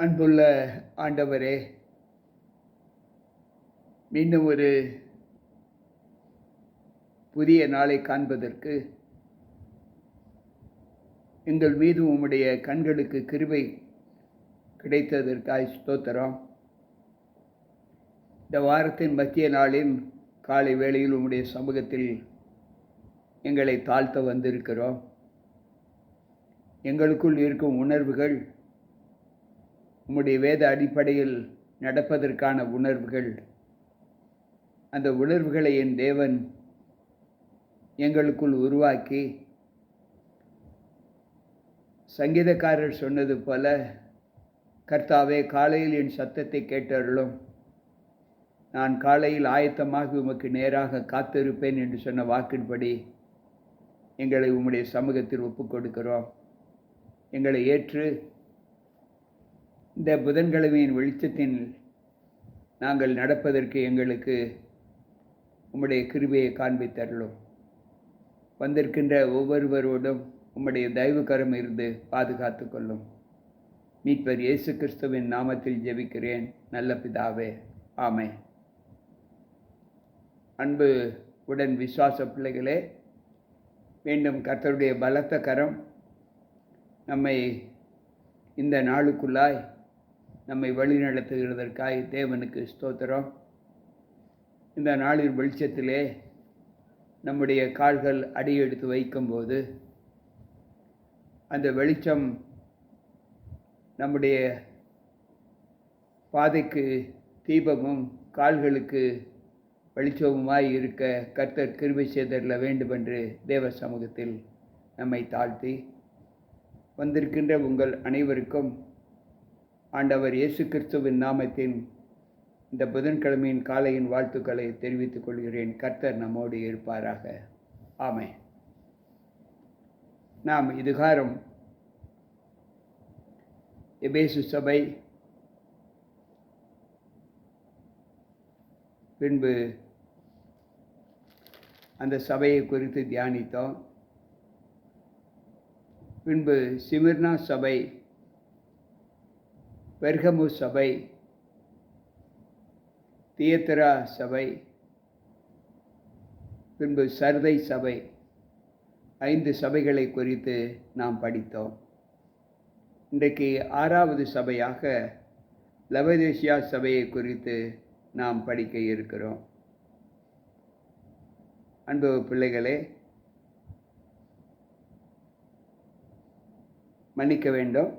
அன்புள்ள ஆண்டவரே, மீண்டும் ஒரு புதிய நாளை காண்பதற்கு எங்கள் மீது உம்முடைய கண்களுக்கு கிருபை கிடைத்ததற்காய் ஸ்தோத்திரம். இந்த வாரத்தின் மத்திய நாளின் காலை வேளையில் உம்முடைய சமூகத்தில் எங்களை தாழ்த்த வந்திருக்கிறோம். எங்களுக்குள் இருக்கும் உணர்வுகள் உம்முடைய வேத அடிப்படையில் நடப்பதற்கான உணர்வுகள், அந்த உணர்வுகளை என் தேவன் எங்களுக்குள் உருவாக்கி, சங்கீதக்காரர் சொன்னது போல, கர்த்தாவே காலையில் என் சத்தத்தை கேட்டருளும், நான் காலையில் ஆயத்தமாகி உமக்கு நேராக காத்திருப்பேன் என்று சொன்ன வாக்கின்படி எங்களை உம்முடைய சமூகத்தில் ஒப்புக் கொடுக்கிறோம். எங்களை ஏற்று இந்த புதன்கிழமையின் வெளிச்சத்தின் நாங்கள் நடப்பதற்கு எங்களுக்கு உம்முடைய கிருபையை காண்பித்தருளும். வந்திருக்கின்ற ஒவ்வொருவரோடும் உம்முடைய தயவுக்கரம் இருந்து பாதுகாத்து கொள்ளும். மீட்பர் இயேசு கிறிஸ்துவின் நாமத்தில் ஜெபிக்கிறேன் நல்ல பிதாவே, ஆமென். அன்பு உடன் விசுவாச பிள்ளைகளே, மீண்டும் கர்த்தருடைய பலத்த கரம் நம்மை இந்த நாளுக்குள்ளாய் நம்மை வழிநடத்துகிறதற்காய் தேவனுக்கு ஸ்தோத்திரம். இந்த நாளின் வெளிச்சத்திலே நம்முடைய கால்கள் அடியெடுத்து வைக்கும்போது அந்த வெளிச்சம் நம்முடைய பாதைக்கு தீபமும் கால்களுக்கு வெளிச்சமுமாய் இருக்க கர்த்தர் கிருபை செய்தருள வேண்டுமென்று தேவ சமூகத்தில் நம்மை தாழ்த்தி, வந்திருக்கின்ற உங்கள் அனைவருக்கும் ஆண்டவர் இயேசு கிறிஸ்துவின் நாமத்தின் இந்த புதன்கிழமையின் காலையின் வாழ்த்துக்களை தெரிவித்துக் கொள்கிறேன். கர்த்தர் நம்மோடு இருப்பாராக. ஆமென். நாம் இதுகாரம் எபேசு சபை, பின்பு அந்த சபையை குறித்து தியானித்தோம். பின்பு சிமிர்னா சபை, பெர்கமு சபை, தியத்திரா சபை, பின்பு சர்தை சபை, 5 சபைகளை குறித்து நாம் படித்தோம். இன்றைக்கு 6வது சபையாக லவோதிக்கேயா சபையை குறித்து நாம் படிக்க இருக்கிறோம். அன்பு பிள்ளைகளே, மன்னிக்க வேண்டும்,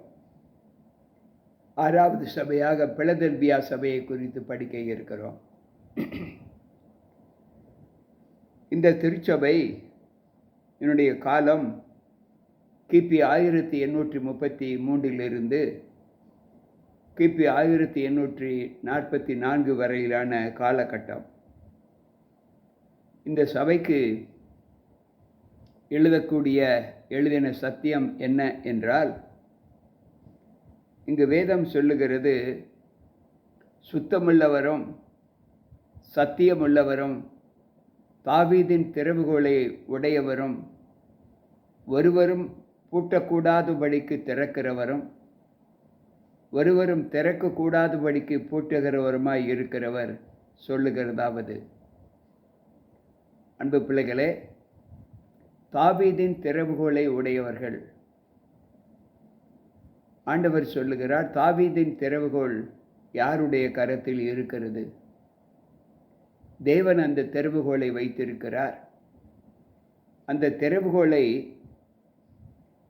6வது சபையாக பிலதெல்பியா சபையை குறித்து படிக்க இருக்கிறோம். இந்த திருச்சபை என்னுடைய காலம் கிபி 1833 கிபி 1844 வரையிலான காலகட்டம். இந்த சபைக்கு எழுதின சத்தியம் என்ன என்றால், இங்கு வேதம் சொல்லுகிறது, சுத்தமுள்ளவரும் சத்தியமுள்ளவரும் தாவீதின் திறவுகோலை உடையவரும் ஒருவரும் பூட்டக்கூடாதபடிக்கு திறக்கிறவரும் ஒருவரும் திறக்கக்கூடாதபடிக்கு பூட்டுகிறவருமாய் இருக்கிறவர் சொல்லுகிறதாவது. அன்பு பிள்ளைகளே, தாவீதின் திறவுகோலை உடையவர்கள். ஆண்டவர் சொல்லுகிறார், தாவீதின் திறவுகோல் யாருடைய கரத்தில் இருக்கிறது? தேவன் அந்த திறவுகோலை வைத்திருக்கிறார். அந்த திறவுகோலை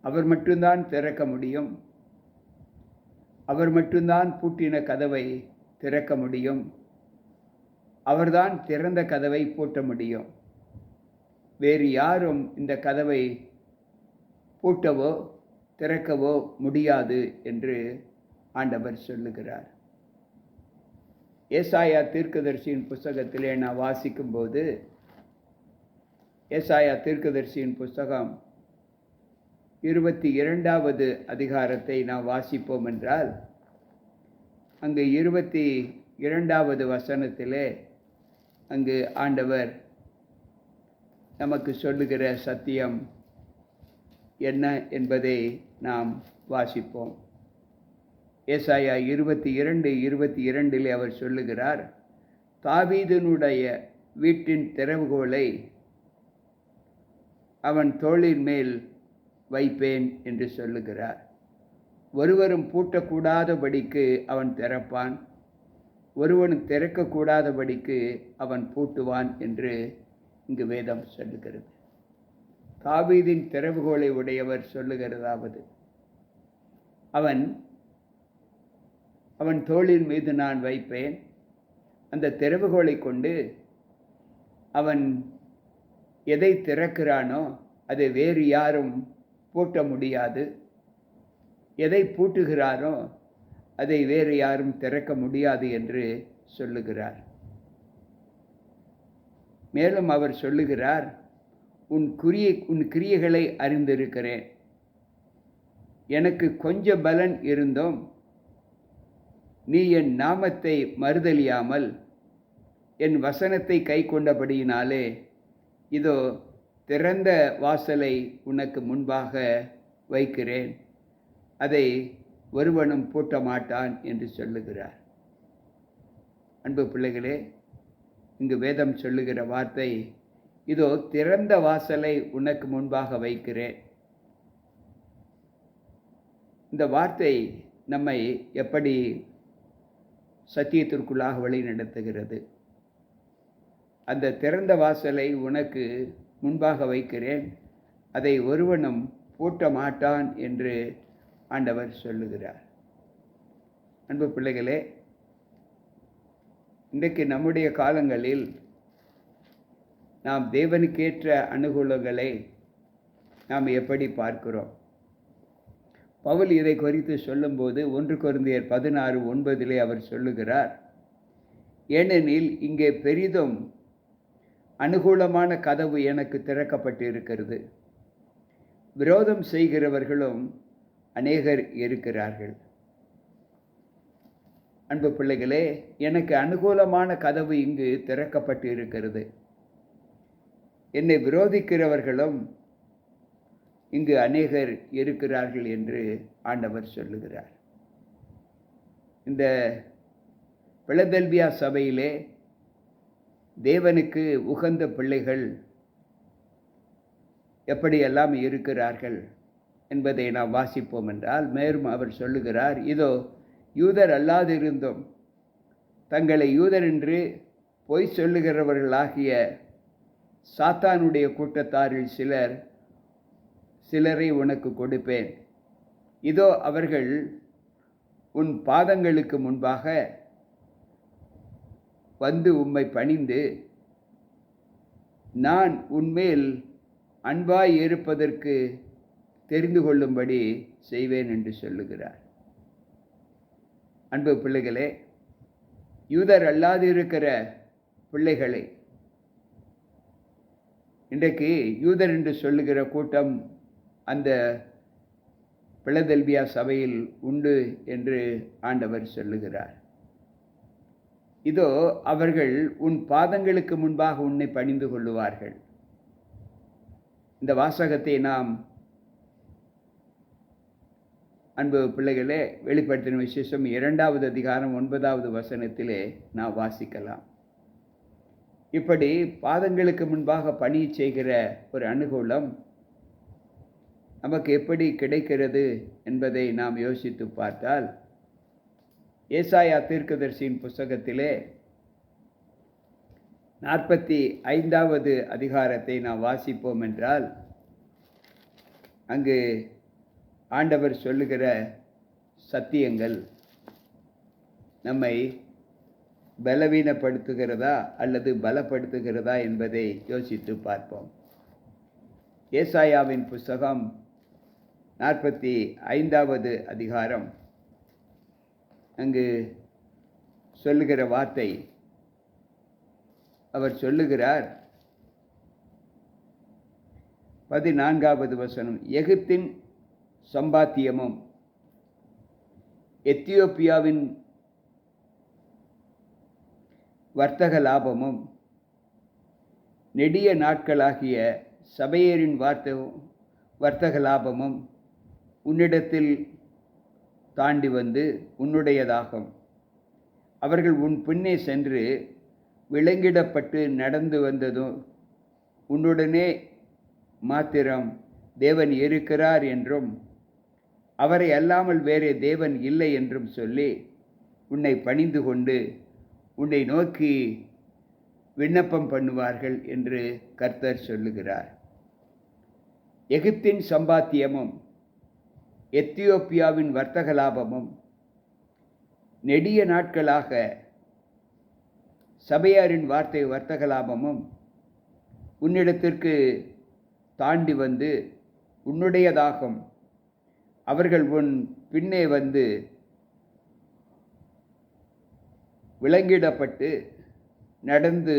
அவர் மட்டும்தான் திறக்க முடியும். அவர் மட்டும்தான் பூட்டின கதவை திறக்க முடியும். அவர்தான் திறந்த கதவை பூட்ட முடியும். வேறு யாரும் இந்த கதவை பூட்டவோ திறக்கவோ முடியாது என்று ஆண்டவர் சொல்லுகிறார். ஏசாயா தீர்க்கதரிசியின் புஸ்தகத்திலே நான் வாசிக்கும்போது, ஏசாயா தீர்க்கதரிசியின் புஸ்தகம் 22வது அதிகாரத்தை நாம் வாசிப்போம் என்றால், அங்கு 22வது வசனத்திலே அங்கு ஆண்டவர் நமக்கு சொல்லுகிற சத்தியம் என்ன என்பதை நாம் வாசிப்போம். ஏசாயா 22:22 அவர் சொல்லுகிறார், தாவீதினுடைய வீட்டின் திறவுகோலை அவன் தோளின் மேல் வைப்பேன் என்று சொல்லுகிறார். ஒருவரும் பூட்டக்கூடாதபடிக்கு அவன் திறப்பான், ஒருவனும் திறக்கக்கூடாதபடிக்கு அவன் பூட்டுவான் என்று இங்கு வேதம் சொல்லுகிறது. தாவீதின் திறவுகோலை உடையவர் சொல்லுகிறதாவது, அவன் தோளின் மீது நான் வைப்பேன், அந்த திறவுகோலை கொண்டு அவன் எதை திறக்கிறானோ அதை வேறு யாரும் பூட்ட முடியாது, எதை பூட்டுகிறானோ அதை வேறு யாரும் திறக்க முடியாது என்று சொல்லுகிறார். மேலும் அவர் சொல்லுகிறார், உன் கிரியைகளை அறிந்திருக்கிறேன், எனக்கு கொஞ்ச பலன் இருந்தும் நீ என் நாமத்தை மறுதலியாமல் என் வசனத்தை கை கொண்டபடியினாலே இதோ திறந்த வாசலை உனக்கு முன்பாக வைக்கிறேன், அதை ஒருவனும் பூட்ட மாட்டான் என்று சொல்லுகிறார். அன்பு பிள்ளைகளே, இங்கு வேதம் சொல்லுகிற வார்த்தை, இதோ திறந்த வாசலை உனக்கு முன்பாக வைக்கிறேன். இந்த வார்த்தை நம்மை எப்படி சத்தியத்திற்குள்ளாக வழி நடத்துகிறது? அந்த திறந்த வாசலை உனக்கு முன்பாக வைக்கிறேன், அதை ஒருவனும் பூட்ட மாட்டான் என்று ஆண்டவர் சொல்லுகிறார். அன்பு பிள்ளைகளே, இன்றைக்கு நம்முடைய காலங்களில் நாம் தேவனுக்கேற்ற அனுகூலங்களை நாம் எப்படி பார்க்கிறோம்? பவுல் இதை குறித்து சொல்லும்போது 1 கொரிந்தியர் 16:9 அவர் சொல்லுகிறார், ஏனெனில் இங்கே பெரிதும் அனுகூலமான கதவு எனக்கு திறக்கப்பட்டு இருக்கிறது, விரோதம் செய்கிறவர்களும் அநேகர் இருக்கிறார்கள். அன்பு பிள்ளைகளே, எனக்கு அனுகூலமான கதவு இங்கு திறக்கப்பட்டு இருக்கிறது, என்னை விரோதிக்கிறவர்களும் இங்கு அநேகர் இருக்கிறார்கள் என்று ஆண்டவர் சொல்லுகிறார். இந்த பிலதெல்பியா சபையிலே தேவனுக்கு உகந்த பிள்ளைகள் எப்படியெல்லாம் இருக்கிறார்கள் என்பதை நாம் வாசிப்போம் என்றால், மேலும் அவர் சொல்லுகிறார், இதோ யூதர் அல்லாதிருந்தும் தங்களை யூதர் என்று பொய் சொல்லுகிறவர்களாகிய சாத்தானுடைய கூட்டத்தாரில் சிலரை உனக்கு கொடுப்பேன், இதோ அவர்கள் உன் பாதங்களுக்கு முன்பாக வந்து உம்மை பணிந்து நான் உன்மேல் அன்பாய் இருப்பதற்கு தெரிந்து கொள்ளும்படி செய்வேன் என்று சொல்லுகிறார். அன்பு பிள்ளைகளே, யூதர் அல்லாதிருக்கிற பிள்ளைகளை இன்றைக்கு யூதர் என்று சொல்லுகிற கூட்டம் அந்த பிலதெல்பியா சபையில் உண்டு என்று ஆண்டவர் சொல்லுகிறார். இதோ அவர்கள் உன் பாதங்களுக்கு முன்பாக உன்னை பணிந்து கொள்ளுவார்கள். இந்த வாசகத்தை நாம் அன்பு பிள்ளைகளே வெளிப்படுத்தின விசேஷம் 2வது அதிகாரம் 9வது வசனத்திலே நாம் வாசிக்கலாம். இப்படி பாதங்களுக்கு முன்பாக பணி செய்கிற ஒரு அனுகூலம் நமக்கு எப்படி கிடைக்கிறது என்பதை நாம் யோசித்து பார்த்தால், ஏசாயா தீர்க்கதரிசியின் புஸ்தகத்திலே 45வது அதிகாரத்தை நாம் வாசிப்போம் என்றால், அங்கு ஆண்டவர் சொல்லுகிற சத்தியங்கள் நம்மை பலவீனப்படுத்துகிறதா அல்லது பலப்படுத்துகிறதா என்பதை யோசித்து பார்ப்போம். ஏசாயாவின் புஸ்தகம் 45வது அதிகாரம், அங்கு சொல்லுகிற வார்த்தை, அவர் சொல்லுகிறார் 14வது வசனம், எகிப்தின் சம்பாத்தியமும் எத்தியோப்பியாவின் வர்த்தக லாபமும் நெடிய நாட்களாகிய சபையரின் வர்த்தக லாபமும் உன்னிடத்தில் தாண்டி வந்து உன்னுடையதாகும். அவர்கள் உன் பின்னே சென்று விலங்கிடப்பட்டு நடந்து வந்ததும் உன்னுடனே மாத்திரம் தேவன் இருக்கிறார் என்றும் அவரை அல்லாமல் வேறே தேவன் இல்லை என்றும் சொல்லி உன்னை பணிந்து கொண்டு உன்னை நோக்கி விண்ணப்பம் பண்ணுவார்கள் என்று கர்த்தர் சொல்லுகிறார். எகிப்தின் சம்பாத்தியமும் எத்தியோப்பியாவின் வர்த்தக லாபமும் நெடிய நாட்களாக சபையாரின் வார்த்தை வர்த்தக லாபமும் உன்னிடத்திற்கு தாண்டி வந்து உன்னுடையதாகும். அவர்கள் உன் பின்னே வந்து விலங்கிடப்பட்டு நடந்து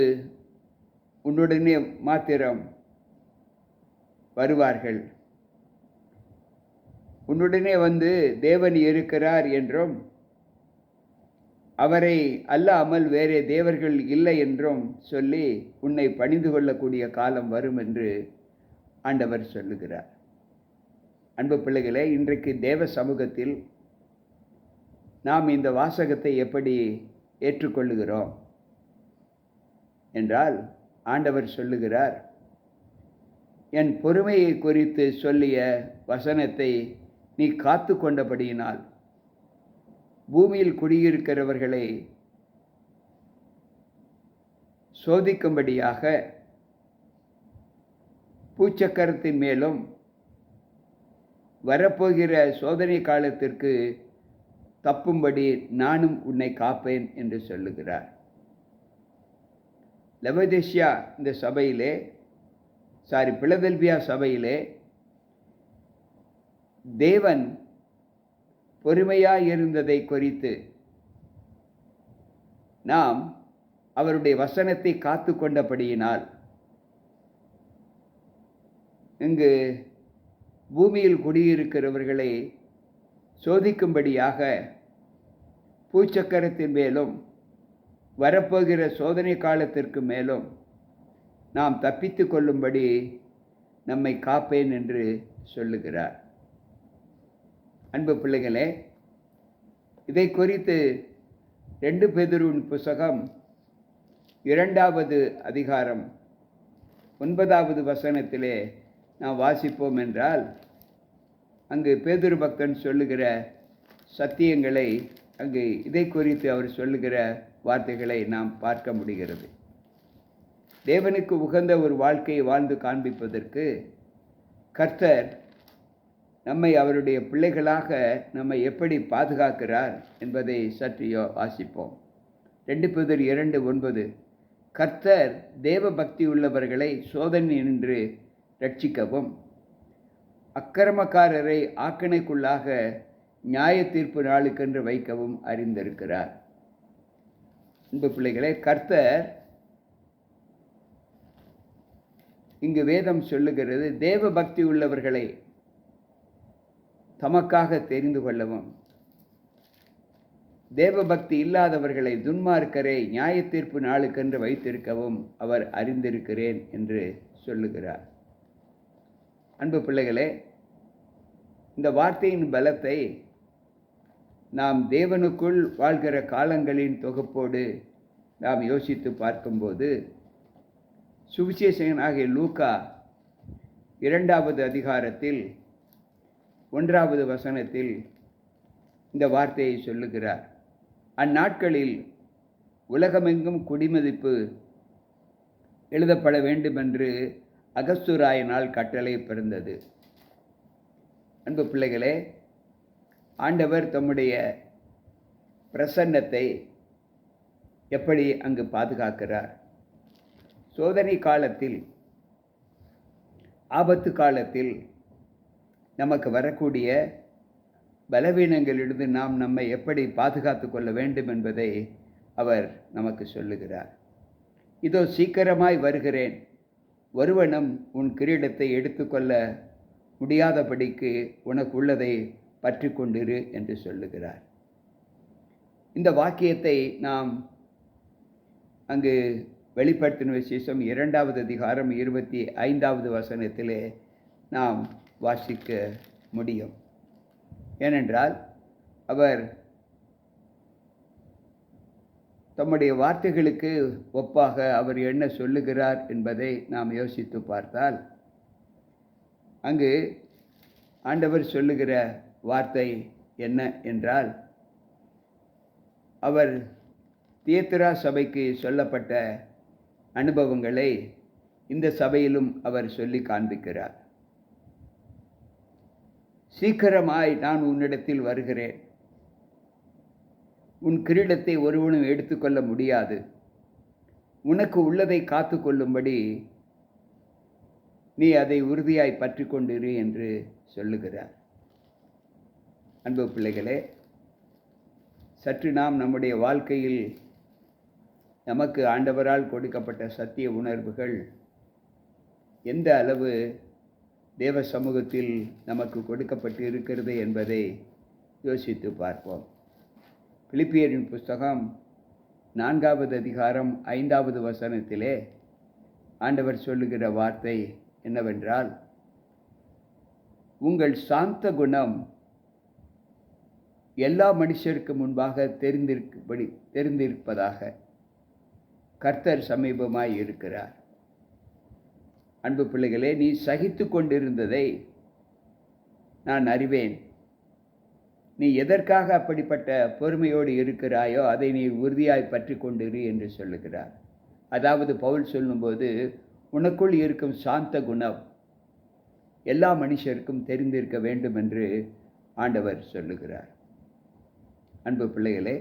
உன்னுடனே மாத்திரம் வருவார்கள். உன்னுடனே வந்து தேவன் இருக்கிறார் என்றும் அவரை அல்லாமல் வேறே தேவர்கள் இல்லை என்றும் சொல்லி உன்னை பணிந்து கொள்ளக்கூடிய காலம் வரும் என்று ஆண்டவர் சொல்லுகிறார். அன்பு பிள்ளைகளே, இன்றைக்கு தேவ சமூகத்தில் நாம் இந்த வாசகத்தை எப்படி ஏற்றுக்கொள்ளுகிறோம் என்றால், ஆண்டவர் சொல்லுகிறார், என் பொறுமையை குறித்து சொல்லிய வசனத்தை நீ காத்து கொண்டபடியினால் பூமியில் குடியிருக்கிறவர்களை சோதிக்கும்படியாக பூச்சக்கரத்தின் மேலும் வரப்போகிற சோதனை காலத்திற்கு தப்பும்படி நானும் உன்னை காப்பேன் என்று சொல்லுகிறார். லவோதிக்கேயா இந்த சபையிலே பிலதெல்பியா சபையிலே தேவன் பொறுமையாய் இருந்ததை குறித்து நாம் அவருடைய வசனத்தை காத்து கொண்டபடியினால் இங்கு பூமியில் குடியிருக்கிறவர்களை சோதிக்கும்படியாக பூச்சக்கரத்தின் மேலும் வரப்போகிற சோதனை காலத்திற்கு மேலும் நாம் தப்பித்து கொள்ளும்படி நம்மை காப்பேன் என்று சொல்லுகிறார். அன்பு பிள்ளைகளே, இதை குறித்து 2 பேதுருவின் புத்தகம் 2வது அதிகாரம் 9வது வசனத்திலே நாம் வாசிப்போம் என்றால், அங்கு பேதுரு பக்தன் சொல்லுகிற சத்தியங்களை, அங்கு இதை குறித்து அவர் சொல்லுகிற வார்த்தைகளை நாம் பார்க்க முடிகிறது. தேவனுக்கு உகந்த ஒரு வாழ்க்கையை வாழ்ந்து காண்பிப்பதற்கு கர்த்தர் நம்மை அவருடைய பிள்ளைகளாக நம்மை எப்படி பாதுகாக்கிறார் என்பதை சற்று வாசிப்போம். 2 பேதுரு 2:9, கர்த்தர் தேவ பக்தி உள்ளவர்களை சோதனை நின்று ரட்சிக்கவும் அக்கிரமக்காரரை ஆக்கினைக்குள்ளாக நியாய தீர்ப்பு நாளுக்கென்று வைக்கவும் அறிந்திருக்கிறார். அன்பு பிள்ளைகளே, கர்த்தர் இங்கு வேதம் சொல்லுகிறது, தேவ பக்தி உள்ளவர்களை தமக்காக தெரிந்து கொள்ளவும் தேவ பக்தி இல்லாதவர்களை துன்மார்க்கரை நியாய தீர்ப்பு நாளுக்கென்று வைத்திருக்கவும் அவர் அறிந்திருக்கிறேன் என்று சொல்லுகிறார். அன்பு பிள்ளைகளே, இந்த வார்த்தையின் பலத்தை நாம் தேவனுக்குள் வாழ்கிற காலங்களின் தொகுப்போடு நாம் யோசித்து பார்க்கும்போது, சுவிசேஷகனாகிய லூக்கா 2வது அதிகாரத்தில் 1வது வசனத்தில் இந்த வார்த்தையை சொல்லுகிறார். அந்நாட்களில் உலகமெங்கும் குடிமதிப்பு எழுதப்பட வேண்டுமென்று அகஸ்துராயினால் கட்டளை பிறந்தது. அன்பு பிள்ளைகளே, ஆண்டவர் தம்முடைய பிரசன்னத்தை எப்படி அங்கு பாதுகாக்கிறார்? சோதனை காலத்தில், ஆபத்து காலத்தில் நமக்கு வரக்கூடிய பலவீனங்களிலிருந்து நாம் நம்மை எப்படி பாதுகாத்து கொள்ள வேண்டும் என்பதை அவர் நமக்கு சொல்லுகிறார். இதோ சீக்கிரமாய் வருகிறேன், ஒருவனும் உன் கிரீடத்தை எடுத்துக்கொள்ள முடியாதபடிக்கு உனக்கு உள்ளதை பற்றி கொண்டிரு என்று சொல்லுகிறார். இந்த வாக்கியத்தை நாம் அங்கு வெளிப்படுத்தின விசேஷம் 2வது அதிகாரம் 25வது வசனத்திலே நாம் வாசிக்க முடியும். ஏனென்றால் அவர் தம்முடைய வார்த்தைகளுக்கு ஒப்பாக அவர் என்ன சொல்லுகிறார் என்பதை நாம் யோசித்து பார்த்தால், அங்கு ஆண்டவர் சொல்லுகிற வார்த்தை என்ன என்றால், அவர் தியத்திரா சபைக்கு சொல்லப்பட்ட அனுபவங்களை இந்த சபையிலும் அவர் சொல்லி காண்பிக்கிறார். சீக்கிரமாய் நான் உன்னிடத்தில் வருகிறேன். உன் கிரீடத்தை ஒருவனும் எடுத்துக்கொள்ள முடியாது. உனக்கு உள்ளதை காத்து கொள்ளும்படி நீ அதை உறுதியாய் பற்றி கொண்டிரு என்று சொல்லுகிறார். அன்பு பிள்ளைகளே, சற்று நாம் நம்முடைய வாழ்க்கையில் நமக்கு ஆண்டவரால் கொடுக்கப்பட்ட சத்திய உணர்வுகள் எந்த அளவு தேவ சமூகத்தில் நமக்கு கொடுக்கப்பட்டு இருக்கிறது என்பதை யோசித்து பார்ப்போம். பிலிப்பியரின் புஸ்தகம் 4வது அதிகாரம் 5வது வசனத்திலே ஆண்டவர் சொல்லுகிற வார்த்தை என்னவென்றால், உங்கள் சாந்த குணம் எல்லா மனுஷருக்கு முன்பாக தெரிந்திருப்பதாக கர்த்தர் சமீபமாய் இருக்கிறார். அன்பு பிள்ளைகளே, நீ சகித்து கொண்டிருந்ததை நான் அறிவேன். நீ எதற்காக அப்படிப்பட்ட பொறுமையோடு இருக்கிறாயோ அதை நீ உறுதியாய் பற்றி கொண்டிரு என்று சொல்லுகிறார். அதாவது பவுல் சொல்லும்போது, உனக்குள் இருக்கும் சாந்த குணம் எல்லா மனுஷருக்கும் தெரிந்திருக்க வேண்டும் என்று ஆண்டவர் சொல்லுகிறார். அன்பு பிள்ளைகளே,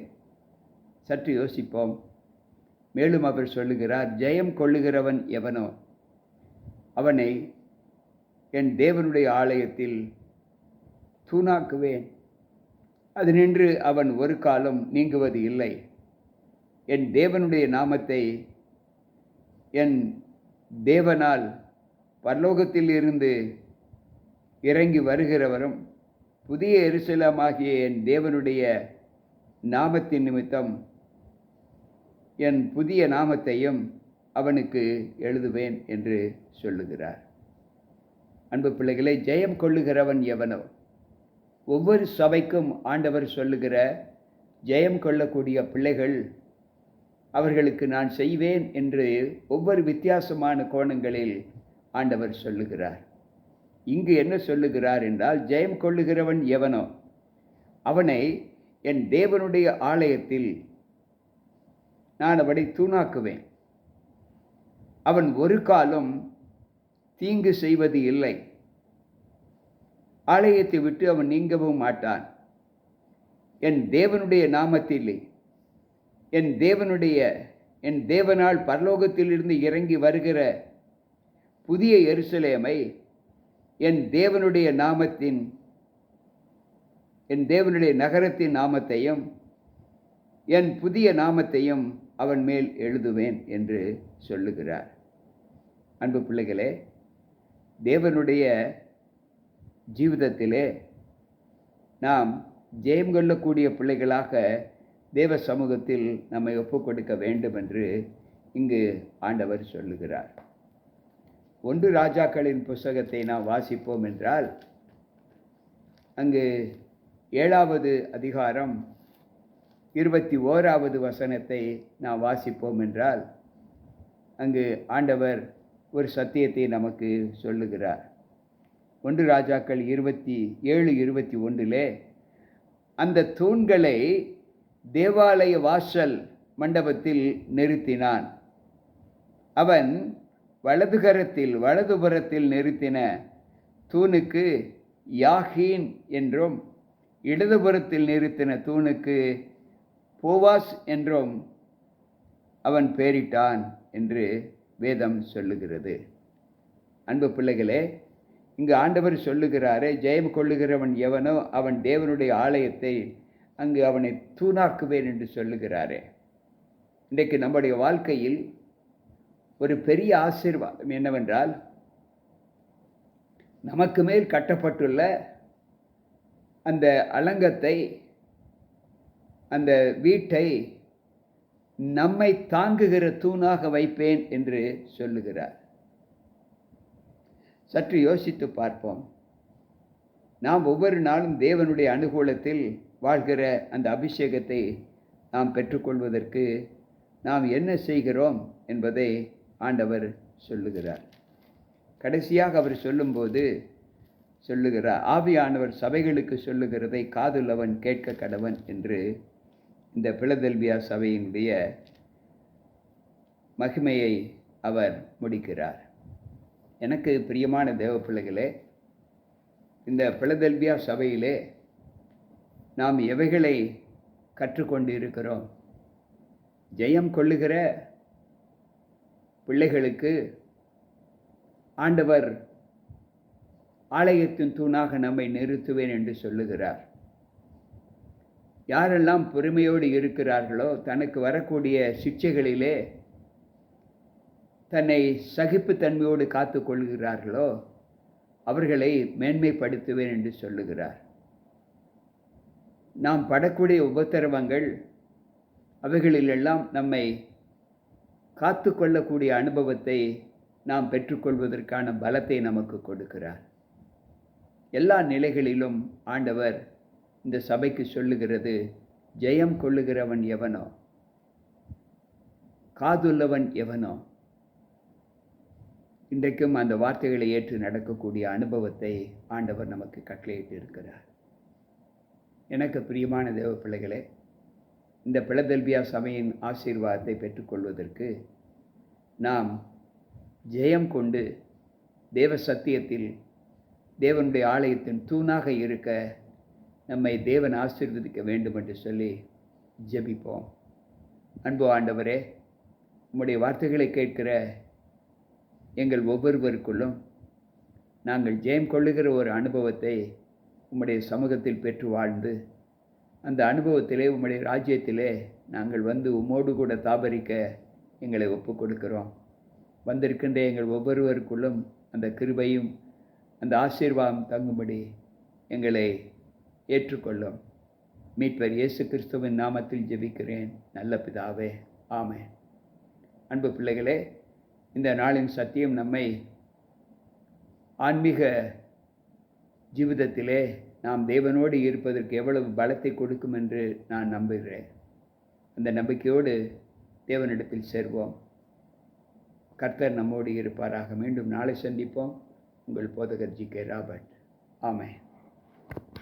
சற்று யோசிப்போம். மேலும் அவர் சொல்லுகிறார், ஜெயம் கொள்ளுகிறவன் எவனோ அவனை என் தேவனுடைய ஆலயத்தில் தூணாக்குவேன். அது நின்று அவன் ஒரு காலம் நீங்குவது இல்லை. என் தேவனுடைய நாமத்தை என் தேவனால் பரலோகத்தில் இருந்து இறங்கி வருகிறவரும் புதிய எருசலேமாகிய என் தேவனுடைய நாமத்தின் நிமித்தம் என் புதிய நாமத்தையும் அவனுக்கு எழுதுவேன் என்று சொல்லுகிறார். அன்பு பிள்ளைகளை, ஜெயம் கொள்ளுகிறவன் எவனோ, ஒவ்வொரு சபைக்கும் ஆண்டவர் சொல்லுகிற ஜெயம் கொள்ளக்கூடிய பிள்ளைகள், அவர்களுக்கு நான் செய்வேன் என்று ஒவ்வொரு வித்தியாசமான கோணங்களில் ஆண்டவர் சொல்லுகிறார். இங்கு என்ன சொல்லுகிறார் என்றால், ஜெயம் கொள்ளுகிறவன் எவனோ அவனை என் தேவனுடைய ஆலயத்தில் நான் அவனை தூணாக்குவேன். அவன் ஒரு காலம் தீங்கு செய்வது இல்லை. ஆலயத்தை விட்டு அவன் நீங்கவும் மாட்டான். என் தேவனுடைய நாமத்திலே என் தேவனால் பரலோகத்திலிருந்து இறங்கி வருகிற புதிய எருசலேமை என் தேவனுடைய நகரத்தின் நாமத்தையும் என் புதிய நாமத்தையும் அவன் மேல் எழுதுவேன் என்று சொல்லுகிறார். அன்பு பிள்ளைகளே, தேவனுடைய ஜீவிதத்திலே நாம் ஜெயம் கொள்ளக்கூடிய பிள்ளைகளாக தேவ சமூகத்தில் நம்மை ஒப்புக் கொடுக்க வேண்டும் என்று இங்கு ஆண்டவர் சொல்லுகிறார். 1 ராஜாக்களின் புஸ்தகத்தை நாம் வாசிப்போம் என்றால், அங்கு 7வது அதிகாரம் 21வது வசனத்தை நாம் வாசிப்போம் என்றால், அங்கு ஆண்டவர் ஒரு சத்தியத்தை நமக்கு சொல்லுகிறார். 1 ராஜாக்கள் 27:21 அந்த தூண்களை தேவாலய வாசல் மண்டபத்தில் நிறுத்தினான். அவன் வலதுபுறத்தில் நிறுத்தின தூணுக்கு யாகீன் என்றும், இடதுபுறத்தில் நிறுத்தின தூணுக்கு போவாஸ் என்றும் அவன் பெயரிட்டான் என்று வேதம் சொல்லுகிறது. அன்பு பிள்ளைகளே, இங்கு ஆண்டவர் சொல்லுகிறாரே, ஜெயம் கொள்ளுகிறவன் எவனோ அவன் தேவனுடைய ஆலயத்தை அங்கு அவனை தூணாக்குவேன் என்று சொல்லுகிறாரே. இன்றைக்கு நம்முடைய வாழ்க்கையில் ஒரு பெரிய ஆசீர்வாதம் என்னவென்றால், நமக்கு மேல் கட்டப்பட்டுள்ள அந்த அலங்கத்தை, அந்த வீட்டை நம்மை தாங்குகிற தூணாக வைப்பேன் என்று சொல்லுகிறார். சற்று யோசித்து பார்ப்போம். நாம் ஒவ்வொரு நாளும் தேவனுடைய அனுகூலத்தில் வாழ்கிற அந்த அபிஷேகத்தை நாம் பெற்றுக்கொள்வதற்கு நாம் என்ன செய்கிறோம் என்பதை ஆண்டவர் சொல்லுகிறார். கடைசியாக அவர் சொல்லும்போது சொல்லுகிறார், ஆவியானவர் சபைகளுக்கு சொல்லுகிறதை காதுள்ளவன் கேட்க கடவன் என்று இந்த பிலதெல்பியா சபையினுடைய மகிமையை அவர் முடிக்கிறார். எனக்கு பிரியமான தேவ பிள்ளைகளே, இந்த பிலதெல்பியா சபையிலே நாம் எவைகளை கற்றுக்கொண்டு இருக்கிறோம்? ஜெயம் கொள்ளுகிற பிள்ளைகளுக்கு ஆண்டவர் ஆலயத்தின் தூணாக நம்மை நிறுத்துவேன் என்று சொல்லுகிறார். யாரெல்லாம் பொறுமையோடு இருக்கிறார்களோ, தனக்கு வரக்கூடிய சிக்ஷைகளிலே தன்னை சகிப்புத்தன்மையோடு காத்து கொள்கிறார்களோ அவர்களை மேன்மைப்படுத்துவேன் என்று சொல்லுகிறார். நாம் படக்கூடிய உபத்திரவங்கள் அவைகளிலெல்லாம் நம்மை காத்து கொள்ளக்கூடிய அனுபவத்தை நாம் பெற்றுக்கொள்வதற்கான பலத்தை நமக்கு கொடுக்கிறார். எல்லா நிலைகளிலும் ஆண்டவர் இந்த சபைக்கு சொல்லுகிறது, ஜெயம் கொள்ளுகிறவன் எவனோ, காதுள்ளவன் எவனோ. இன்றைக்கும் அந்த வார்த்தைகளை ஏற்று நடக்கக்கூடிய அனுபவத்தை ஆண்டவர் நமக்கு கட்டளையிட்டு இருக்கிறார். எனக்கு பிரியமான தேவ பிள்ளைகளே, இந்த பிலதெல்பியா சபையின் ஆசீர்வாதத்தை பெற்றுக்கொள்வதற்கு நாம் ஜெயம் கொண்டு தேவ சத்தியத்தில் தேவனுடைய ஆலயத்தின் தூணாக இருக்க நம்மை தேவன் ஆசீர்வதிக்க வேண்டும் என்று சொல்லி ஜெபிப்போம். அன்பு ஆண்டவரே, உம்முடைய வார்த்தைகளை கேட்கிற எங்கள் ஒவ்வொருவருக்குள்ளும் நாங்கள் ஜெயம் கொள்ளுகிற ஒரு அனுபவத்தை உம்முடைய சமூகத்தில் பெற்று வாழ்ந்து அந்த அனுபவத்திலே உம்முடைய ராஜ்யத்திலே நாங்கள் வந்து உம்மோடு கூட தாபரிக்க எங்களை ஒப்பு கொடுக்கிறோம். வந்திருக்கின்ற எங்கள் ஒவ்வொருவருக்குள்ளும் அந்த கிருபையும் அந்த ஆசீர்வாதம் தங்கும்படி எங்களை ஏற்றுக்கொள்ளும். மீட்பர் இயேசு கிறிஸ்துவின் நாமத்தில் ஜெபிக்கிறேன் நல்ல பிதாவே, ஆமென். அன்பு பிள்ளைகளே, இந்த நாளின் சத்தியம் நம்மை ஆன்மீக ஜீவிதத்திலே நாம் தேவனோடு இருப்பதற்கு எவ்வளவு பலத்தை கொடுக்கும் என்று நான் நம்புகிறேன். அந்த நம்பிக்கையோடு தேவனிடத்தில் சேர்வோம். கர்த்தர் நம்மோடு இருப்பாராக. மீண்டும் நாளை சந்திப்போம். உங்கள் போதகர் ஜி.கே. ராபர்ட். ஆமென்.